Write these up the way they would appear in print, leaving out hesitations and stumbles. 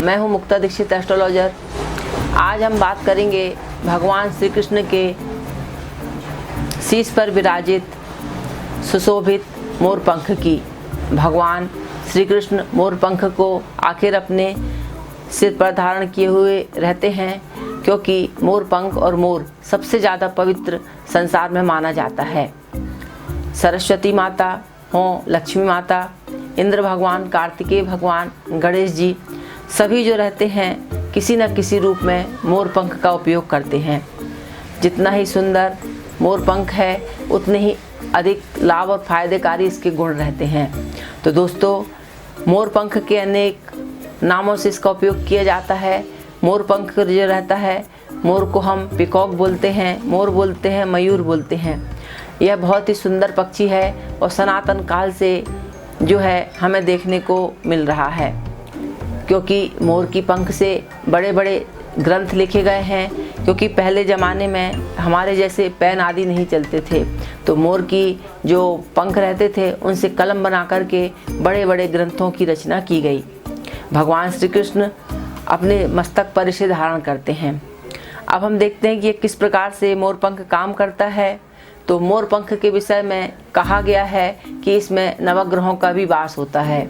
मैं हूं मुक्ता दीक्षित एस्ट्रोलॉजर। आज हम बात करेंगे भगवान श्री कृष्ण के शीश पर विराजित सुशोभित मोर पंख की। भगवान श्री कृष्ण मोर पंख को आखिर अपने सिर पर धारण किए हुए रहते हैं, क्योंकि मोर पंख और मोर सबसे ज़्यादा पवित्र संसार में माना जाता है। सरस्वती माता हों, लक्ष्मी माता, इंद्र भगवान, कार्तिकेय भगवान, गणेश जी, सभी जो रहते हैं किसी न किसी रूप में मोर पंख का उपयोग करते हैं। जितना ही सुंदर मोर पंख है उतने ही अधिक लाभ और फायदेकारी इसके गुण रहते हैं। तो दोस्तों, मोर पंख के अनेक नामों से इसका उपयोग किया जाता है। मोर पंख जो रहता है, मोर को हम पिकॉक बोलते हैं, मोर बोलते हैं, मयूर बोलते हैं। यह बहुत ही सुंदर पक्षी है और सनातन काल से जो है हमें देखने को मिल रहा है, क्योंकि मोर की पंख से बड़े बड़े ग्रंथ लिखे गए हैं। क्योंकि पहले ज़माने में हमारे जैसे पेन आदि नहीं चलते थे, तो मोर की जो पंख रहते थे उनसे कलम बना करके बड़े बड़े ग्रंथों की रचना की गई। भगवान श्री कृष्ण अपने मस्तक पर इसे धारण करते हैं। अब हम देखते हैं कि ये किस प्रकार से मोर पंख काम करता है। तो मोर पंख के विषय में कहा गया है कि इसमें नवग्रहों का भी वास होता है।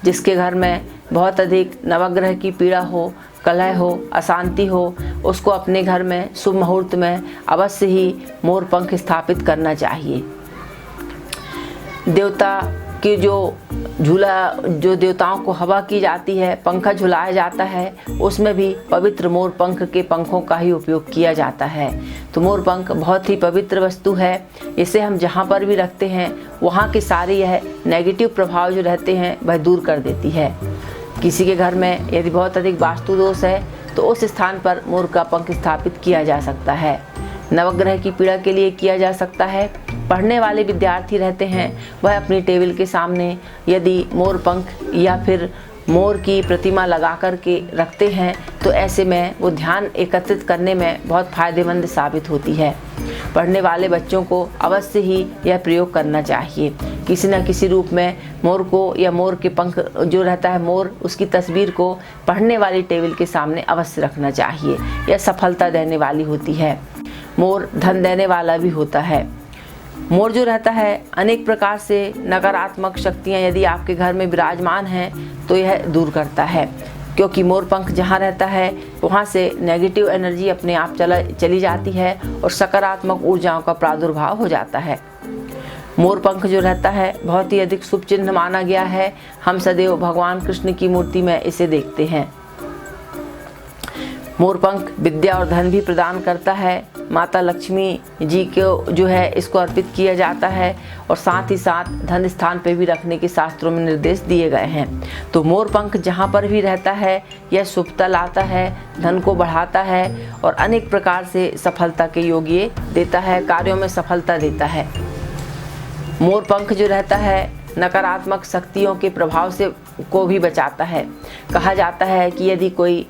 जिसके घर में बहुत अधिक नवग्रह की पीड़ा हो, कलह हो, अशांति हो, उसको अपने घर में शुभ मुहूर्त में अवश्य ही मोर पंख स्थापित करना चाहिए। देवता की जो देवताओं को हवा की जाती है, पंखा झुलाया जाता है, उसमें भी पवित्र मोर पंख के पंखों का ही उपयोग किया जाता है। तो मोर पंख बहुत ही पवित्र वस्तु है। इसे हम जहाँ पर भी रखते हैं वहाँ के सारे यह नेगेटिव प्रभाव जो रहते हैं वह दूर कर देती है। किसी के घर में यदि बहुत अधिक वास्तु दोष है तो उस स्थान पर मोर का पंख स्थापित किया जा सकता है। नवग्रह की पीड़ा के लिए किया जा सकता है। पढ़ने वाले विद्यार्थी रहते हैं, वह अपनी टेबल के सामने यदि मोर पंख या फिर मोर की प्रतिमा लगा कर के रखते हैं तो ऐसे में वो ध्यान एकत्रित करने में बहुत फ़ायदेमंद साबित होती है। पढ़ने वाले बच्चों को अवश्य ही यह प्रयोग करना चाहिए। किसी न किसी रूप में मोर को या मोर के पंख जो रहता है मोर, उसकी तस्वीर को पढ़ने वाली टेबल के सामने अवश्य रखना चाहिए। यह सफलता देने वाली होती है। मोर धन देने वाला भी होता है। मोर जो रहता है अनेक प्रकार से नकारात्मक शक्तियाँ यदि आपके घर में विराजमान हैं तो यह दूर करता है, क्योंकि मोर पंख जहाँ रहता है वहाँ से नेगेटिव एनर्जी अपने आप चली जाती है और सकारात्मक ऊर्जाओं का प्रादुर्भाव हो जाता है। मोर पंख जो रहता है बहुत ही अधिक शुभ चिन्ह माना गया है। हम सदैव भगवान कृष्ण की मूर्ति में इसे देखते हैं। मोर पंख विद्या और धन भी प्रदान करता है। माता लक्ष्मी जी को जो है इसको अर्पित किया जाता है और साथ ही साथ धन स्थान पे भी रखने के शास्त्रों में निर्देश दिए गए हैं। तो मोर पंख जहाँ पर भी रहता है यह शुभता लाता है, धन को बढ़ाता है और अनेक प्रकार से सफलता के योग ये देता है, कार्यों में सफलता देता है। मोर पंख जो रहता है नकारात्मक शक्तियों के प्रभाव से को भी बचाता है। कहा जाता है कि यदि कोई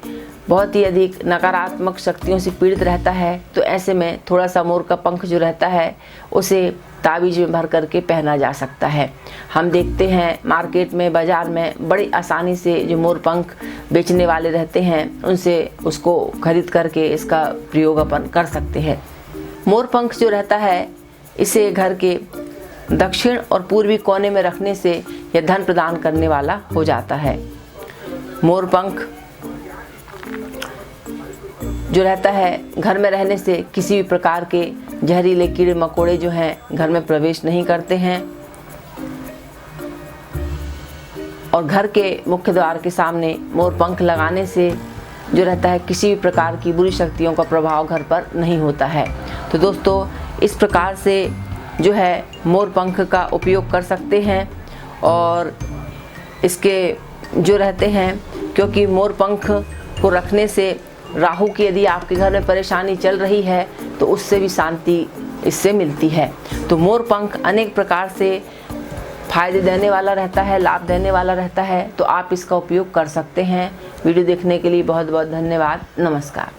बहुत ही अधिक नकारात्मक शक्तियों से पीड़ित रहता है तो ऐसे में थोड़ा सा मोर का पंख जो रहता है उसे ताबीज में भर करके पहना जा सकता है। हम देखते हैं मार्केट में, बाज़ार में बड़ी आसानी से जो मोर पंख बेचने वाले रहते हैं उनसे उसको खरीद करके इसका प्रयोग अपन कर सकते हैं। मोर पंख जो रहता है इसे घर के दक्षिण और पूर्वी कोने में रखने से यह धन प्रदान करने वाला हो जाता है। मोर पंख जो रहता है घर में रहने से किसी भी प्रकार के जहरीले कीड़े मकोड़े जो हैं घर में प्रवेश नहीं करते हैं और घर के मुख्य द्वार के सामने मोर पंख लगाने से जो रहता है किसी भी प्रकार की बुरी शक्तियों का प्रभाव घर पर नहीं होता है। तो दोस्तों, इस प्रकार से जो है मोर पंख का उपयोग कर सकते हैं और इसके जो रहते हैं, क्योंकि मोर पंख को रखने से राहु की यदि आपके घर में परेशानी चल रही है तो उससे भी शांति इससे मिलती है। तो मोर पंख अनेक प्रकार से फायदे देने वाला रहता है, लाभ देने वाला रहता है। तो आप इसका उपयोग कर सकते हैं। वीडियो देखने के लिए बहुत बहुत धन्यवाद। नमस्कार।